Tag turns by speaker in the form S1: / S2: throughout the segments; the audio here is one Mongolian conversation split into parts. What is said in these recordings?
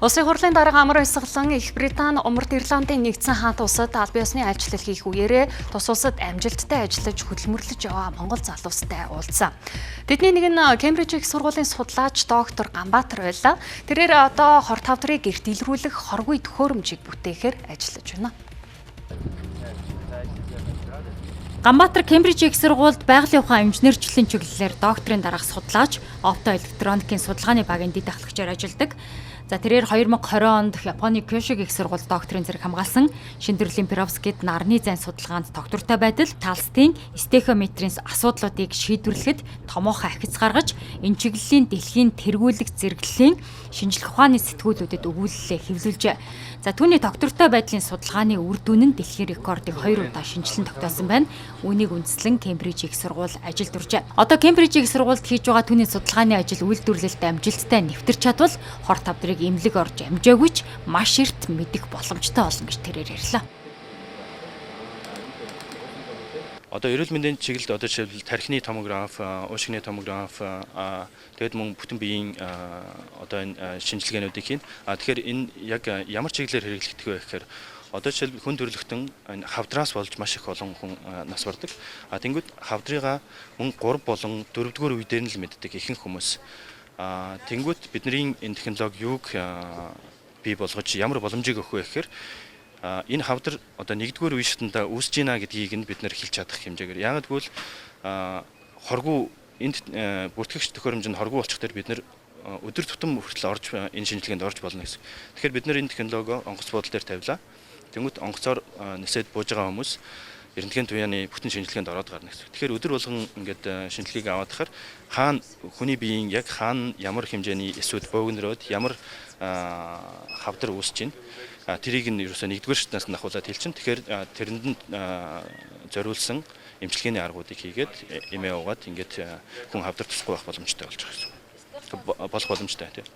S1: Улсын хурлын дарга амар эсгэлэн Их Британи, Умард Ирландын нэгдсэн хаант улсад албан ёсны ажил хийх үеэрээ тус улсад амжилттай ажиллаж хөдөлмөрлөж яваа Монгол залуустай уулзсан. Тэдний нэг нь Кембриж их сургуулийн судлаач доктор Ганбаатар байлаа. Тэрээр одоо хор тавдрыг гэрт илрүүлэх хоргүй төхөөрөмжийг бүтээхээр ажиллаж байна. Ганбаатар Кембриж их сургуульд байгалийн ухаан инженерчлэлийн чиглэлээр докторийн дараах судлаач, оптоэлектроникийн судалгааны багийн дэд ахлагчаар ажилладаг. За тэрээр 2020 онд Японы Кёшиг их сургуульд докторийн зэрэг хамгаалсан. Шинэ төрлийн Перовскид нарны зайн судалгаанд доктортой байдал Талстын стехометрийн асуудлуудыг шийдвэрлэхэд томоохон ахиц гаргаж, энэ чиглэлийн дэлхийн тэргүүлэх зэрэглэлийн шинжлэх ухааны сэтгүүлүүдэд өгүүлэлээ хэвлүүлжээ. За түүний доктортой байдлын судалгааны үр дүн нь дэлхийн рекордыг 2 удаа шинжилэн тогтоосон байна. Үүнийг үндэслэн Кембриж их сургууль ажилд оржээ. Одоо Кембриж их сургуульд хийж байгаа түүний судалгааны ажил үйлдвэрлэлд амжилттай нэвтэрч чадвал хор тавдрыг эмнэлэг орж амжаагүй ч маш эрт мэдэх боломжтой болно гэж тэрээр ярьлаа.
S2: Одоо эрүүл мэндийн чиглэлд одоо жишээлбэл тархины томограф, уушигны томограф, тэгээд мөн бүтэн биеийн одоо энэ шинжилгээнүүдийг хийн. Тэгэхээр энэ яг ямар чиглэлээр хэрэглэгдэх вэ гэхээр одоо жишээлбэл хүн төрөлхтөн хавдраас болж маш их олон хүн нас бардаг. Тэнгүүд хавдрыгаа мөн 3 болон 4-р үе дээр нь л мэддэг ихэнх хүмүүс. Тэнгүүд бидний энэ технологи юуг бий болгож ямар боломжийг өгөх вэ гэхээр энэ хавдар одоо 1-р үе шатанда үүсэж байна гэдгийг нь бид нэр хэлж чадах хэмжээгээр. Яагаад гэвэл хоргүй энд бүртгэгч төхөөрөмж нь хоргүй болчих дээр бид нэр өдөр тутам хүртэл орж энэ шинжилгээнд орж болно гэсэн. Тэгэхээр бид нэр энэ технологи онгоц буудлын дээр тавилаа. Тэнгүүд онгоцоор нисээд бууж байгаа хүмүүс эрдэнэгийн туяаны бүтэн шинжилгээнд ороод гарна гэсэн. Тэгэхээр өдөр болгон ингээд шинжилгээг аваад тахаар хаана хүний биеийн яг хаана ямар хэмжээний эсвэл бөөгнөрөөд ямар хавдар үүсэж байна. Тэрийг нь ерөөсөө 1-р шатнаас нь ахуулаад хэлчин. Тэгэхээр тэрэнд нь зориулсан эмчилгээний аргуудыг хийгээд эмээ угаад ингээд хүн хавдар тусахгүй байх боломжтой болж байгаа юм. Болох боломжтой тийм.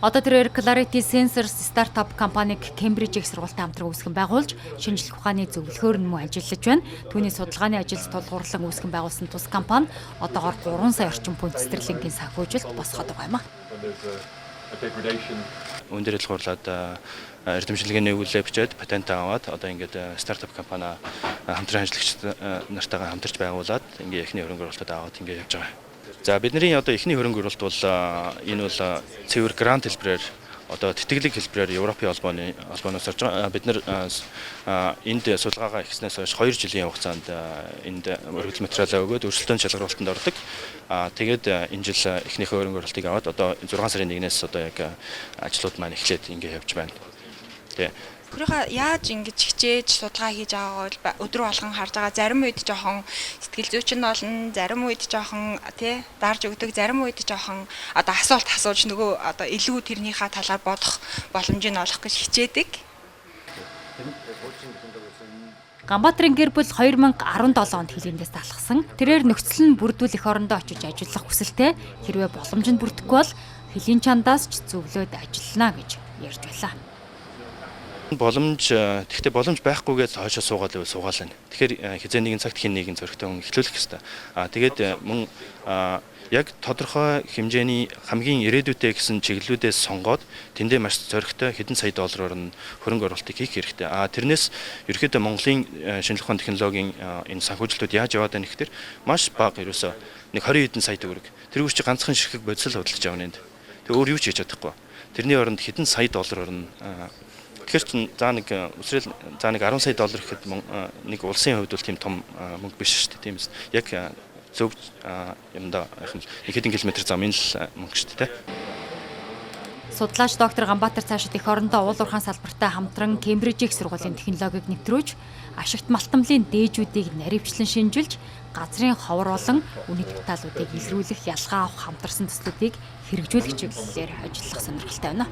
S1: Одоо тэрээр Clarity Sensors стартап компаниг Кембриж их сургуультай хамтран үүсгэн байгуулж, шинжлэх ухааны зөвлөхөөр нь мөн ажиллаж байна. Түүний судалгааны ажилд тулгуурлан үүсгэн байгуулсан тус компани одоогоор 3 сая орчим фунт стерлингийн санхүүжилт босгоод байгаа юм а.
S2: Өндөр ил хурлаад эрдэмшлэгийн өгүүлэлээ бичээд патент аваад одоо ингээд стартап компани хамтран ажиллагч нартайгаа хамтарч байгуулад ингээд эхний хөрөнгө оруулалтад аваад ингээд явж байгаа. За бидний одоо эхний хөрөнгө оруулалт бол энэ бол цэвэр грант хэлбэрээр одоо тэтгэлэг хэлбэрээр Европын холбооноос орж байгаа. Бид нэр энд судалгаагаа эхлснээс хойш 2 жилийн хугацаанд энд өргөдөл материалаа өгөөд өрсөлдөөн шалгаруулалтанд ордог. Тэгээд энэ жил эхнийхээ хөрөнгө оруулалтыг аваад одоо 6 сарын 1-ээс одоо яг ажлууд маань эхлээд ингээд явж байна. Тэ.
S3: Өөрийнхөө яаж ингэж хичээж судалгаа хийж байгаагаа бол өдрөө болгон харж байгаа. Зарим үед жоохон сэтгэл зүйчин болно, зарим үед жоохон тий дарж өгдөг, зарим үед жоохон одоо асуулт асууж нөгөө одоо илүү тэрнийхээ талаар бодох боломжийг олох гэж хичээдэг.
S1: Ганбаатарын гэр бүл 2017 онд хилэндээс талхсан. Тэрээр нөхцөл нь бүрдүүлэх орондоо очиж ажиллах хүсэлтэй. Хэрвээ боломж нь бүрдэхгүй бол хилийн чандаас ч зөвлөөд ажиллана гэж ярьж байлаа.
S2: Тэгэхдээ боломж байхгүйгээд хойшоо суугаад байна. Тэгэхээр хизээ нэгэн цагт хин нэгэн зөрөгтэй хүн эхлүүлэх хэрэгтэй. Тэгээд мөн яг тодорхой хэмжээний хамгийн ирээдүйтэй гэсэн чиглэлүүдээс сонгоод тэндээ маш зөрөгтэй хэдэн сая доллараар нь хөрөнгө оруулалтыг хийх хэрэгтэй. Тэрнээс ерөөхдөө Монголын шинжлэх ухааны технологийн энэ санхүүжилтүүд яаж яваад байна гэхээр маш бага ерөөсөө нэг 20 хэдэн сая төгрөг. Тэрүүгээр чи ганцхан ширхэг бодисол хөдөлж авна энд. Тэг өөр юу ч хийж чадахгүй. Тэрний оронд хэдэн сая доллараар нь тэгэхээр чинь за нэг үсрээл за нэг 10 сая доллар гэхэд нэг улсын хувьд бол тийм том мөнгө биш шүү дээ. Тийм ээ. Яг зөв юмдаа нэг хэдэн километр замын л мөнгө шүү дээ.
S1: Судлаач доктор Ганбаатар цаашид эх орондоо уул уурхайн салбартай хамтран Кембриж их сургуулийн технологиг нэвтрүүлж, ашигт малтамлын дээжүүдийг наривчлан шинжилж, газрын ховор болон үнэт деталуудыг илрүүлэх ялгаа авах хамтарсан төслүүдийг хэрэгжүүлэх чиглэлээр ажиллах сонирхолтой байна.